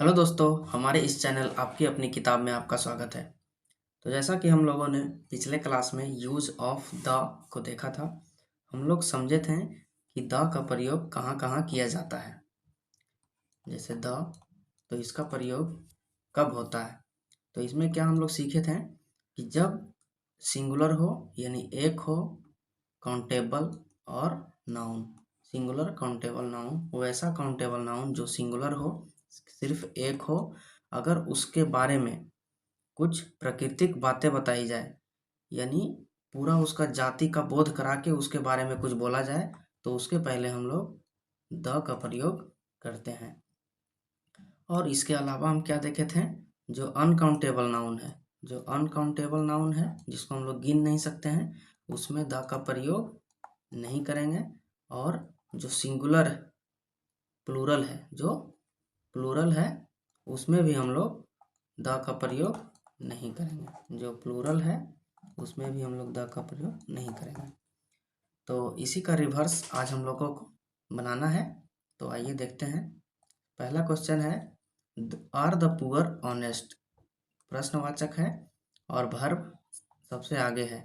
Hello दोस्तों, हमारे इस चैनल आपकी अपनी किताब में आपका स्वागत है। तो जैसा कि हम लोगों ने पिछले क्लास में यूज ऑफ द को देखा था, हम लोग समझे थे कि द का प्रयोग कहाँ कहाँ किया जाता है। जैसे द, तो इसका प्रयोग कब होता है। तो इसमें क्या हम लोग सीखे थे कि जब सिंगुलर हो यानी एक हो, काउंटेबल और नाउन। सिंगुलर काउंटेबल नाउन, वैसा काउंटेबल नाउन जो सिंगुलर हो, सिर्फ एक हो, अगर उसके बारे में कुछ प्राकृतिक बातें बताई जाए, यानी पूरा उसका जाति का बोध करा के उसके बारे में कुछ बोला जाए, तो उसके पहले हम लोग द का प्रयोग करते हैं। और इसके अलावा हम क्या देखे थे, जो अनकाउंटेबल नाउन है, जो अनकाउंटेबल नाउन है जिसको हम लोग गिन नहीं सकते हैं, उसमें द का प्रयोग नहीं करेंगे। और जो सिंगुलर प्लूरल है, जो प्लूरल है, उसमें भी हम लोग द का प्रयोग नहीं करेंगे। जो प्लूरल है उसमें भी हम लोग द का प्रयोग नहीं करेंगे। तो इसी का रिवर्स आज हम लोगों को बनाना है। तो आइए देखते हैं। पहला क्वेश्चन है, आर द पुअर ऑनेस्ट। प्रश्नवाचक है और वर्ब सबसे आगे है।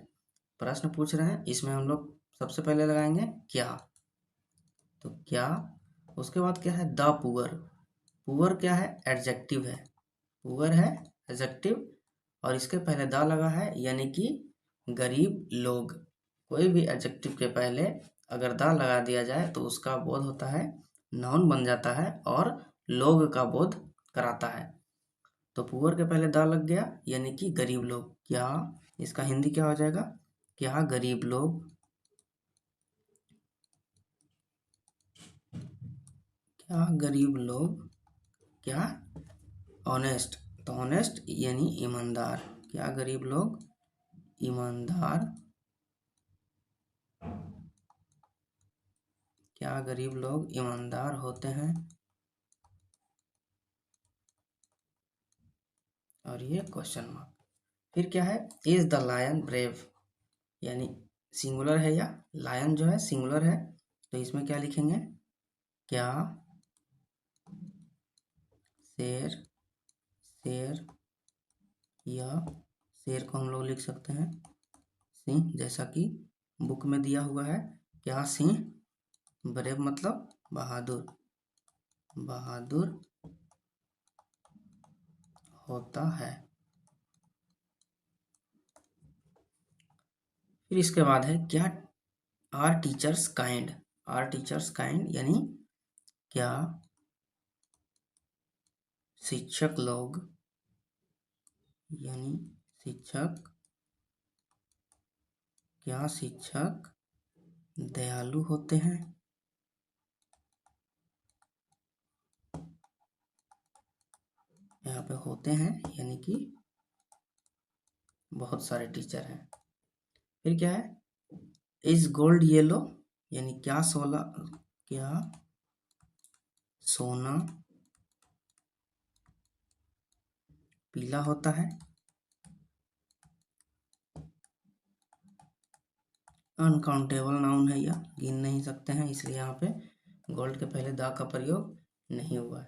प्रश्न पूछ रहे हैं, इसमें हम लोग सबसे पहले लगाएंगे क्या। तो क्या, उसके बाद क्या है, द पुअर। पुअर क्या है, एडजेक्टिव है। पुअर है एडजेक्टिव और इसके पहले द लगा है, यानी कि गरीब लोग। कोई भी एडजेक्टिव के पहले अगर द लगा दिया जाए तो उसका बोध होता है, नाउन बन जाता है और लोग का बोध कराता है। तो पुअर के पहले द लग गया, यानी कि गरीब लोग। क्या, इसका हिंदी क्या हो जाएगा, क्या गरीब लोग, क्या गरीब लोग, क्या ऑनेस्ट। तो ऑनेस्ट यानी ईमानदार। क्या गरीब लोग ईमानदार, क्या गरीब लोग ईमानदार होते हैं। और ये क्वेश्चन मार्क। फिर क्या है, इज द लायन ब्रेव, यानी सिंगुलर है, या लायन जो है सिंगुलर है, तो इसमें क्या लिखेंगे, क्या शेर, शेर, या शेर को हम लोग लिख सकते हैं सिंह, जैसा कि बुक में दिया हुआ है। क्या सिंह, ब्रेव मतलब बहादुर, बहादुर होता है। फिर इसके बाद है, क्या are teachers kind. Are teachers kind यानी क्या शिक्षक लोग, यानी शिक्षक, क्या शिक्षक दयालु होते हैं। यहाँ पे होते हैं यानी कि बहुत सारे टीचर हैं। फिर क्या है, इज गोल्ड येलो, यानी क्या क्या सोना पीला होता है। अनकाउंटेबल नाउन है, यह गिन नहीं सकते हैं, इसलिए यहाँ पे गोल्ड के पहले द का प्रयोग नहीं हुआ है।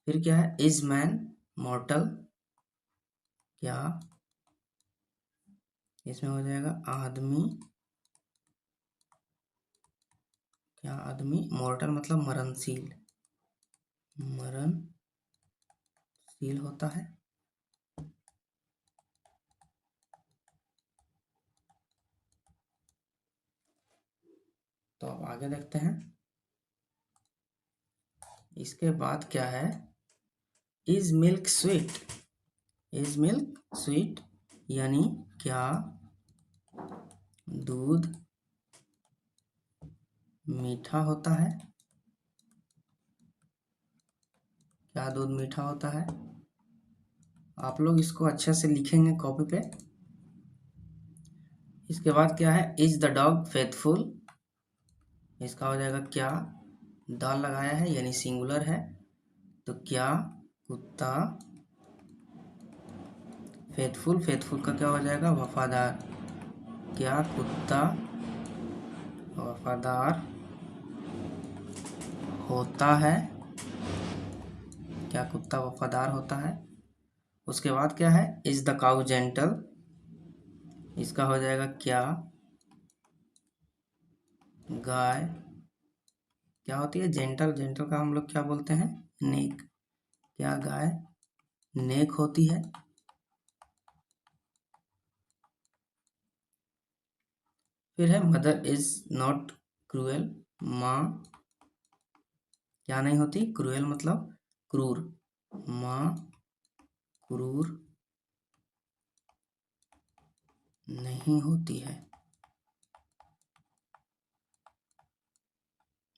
फिर क्या है, इज मैन मॉर्टल, क्या इसमें हो जाएगा आदमी, क्या आदमी मॉर्टल मतलब मरणशील, मरणशील होता है। तो अब आगे देखते हैं। इसके बाद क्या है, is milk sweet, is milk sweet यानी क्या दूध मीठा होता है। क्या दूध मीठा होता है। आप लोग इसको अच्छे से लिखेंगे कॉपी पे। इसके बाद क्या है, इज द डॉग फेथफुल, इसका हो जाएगा क्या द लगाया है यानी सिंगुलर है, तो क्या कुत्ता फेथफुल, फेथफुल का क्या हो जाएगा वफादार, क्या कुत्ता वफादार होता है। क्या कुत्ता वफादार होता है। उसके बाद क्या है, इज द काउ जेंटल, इसका हो जाएगा क्या गाय क्या होती है, जेंटल, जेंटल का हम लोग क्या बोलते हैं, नेक, क्या गाय नेक होती है। फिर है मदर इज नॉट क्रूएल, माँ क्या नहीं होती, क्रूएल मतलब क्रूर, माँ क्रूर नहीं होती है,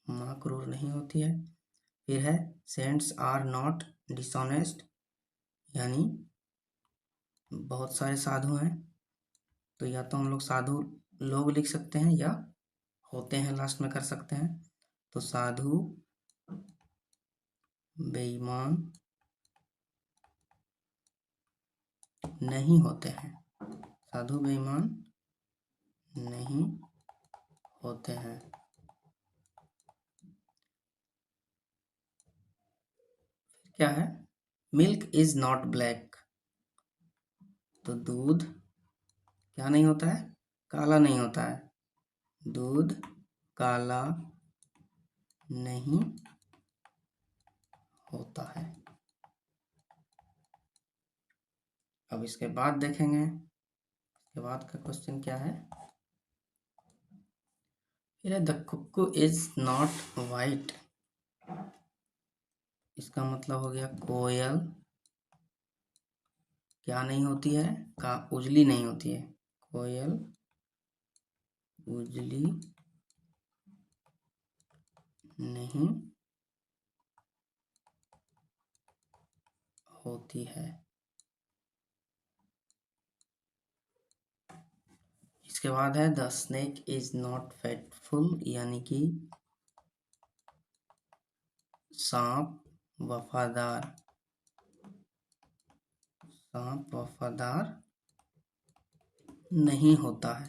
माँ क्रूर नहीं होती है। फिर है सेंट्स आर नॉट डिसऑनेस्ट, यानी बहुत सारे साधु हैं, तो या तो हम लोग साधु लोग लिख सकते हैं या होते हैं लास्ट में कर सकते हैं। तो साधु बेईमान नहीं होते हैं, साधु बेईमान नहीं होते हैं। क्या है, मिल्क इज नॉट ब्लैक, तो दूध क्या नहीं होता है, काला नहीं होता है, दूध काला नहीं होता है। अब इसके बाद देखेंगे, इसके बाद का क्वेश्चन क्या है, फिर the cuckoo is not white, इसका मतलब हो गया कोयल क्या नहीं होती है, का उजली नहीं होती है, कोयल उजली नहीं होती है। इसके बाद है the snake is not fateful, यानी कि सांप वफादार, सांप वफादार नहीं होता है,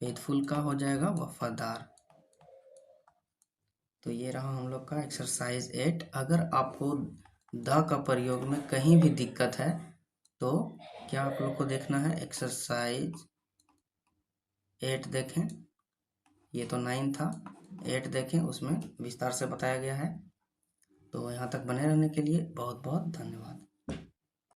फेथफुल का हो जाएगा वफादार। तो ये रहा हम लोग का एक्सरसाइज 8। अगर आपको द का प्रयोग में कहीं भी दिक्कत है तो क्या आप लोग को देखना है, एक्सरसाइज 8 देखें, ये तो 9 था, 8 देखें, उसमें विस्तार से बताया गया है। तो यहाँ तक बने रहने के लिए बहुत बहुत धन्यवाद।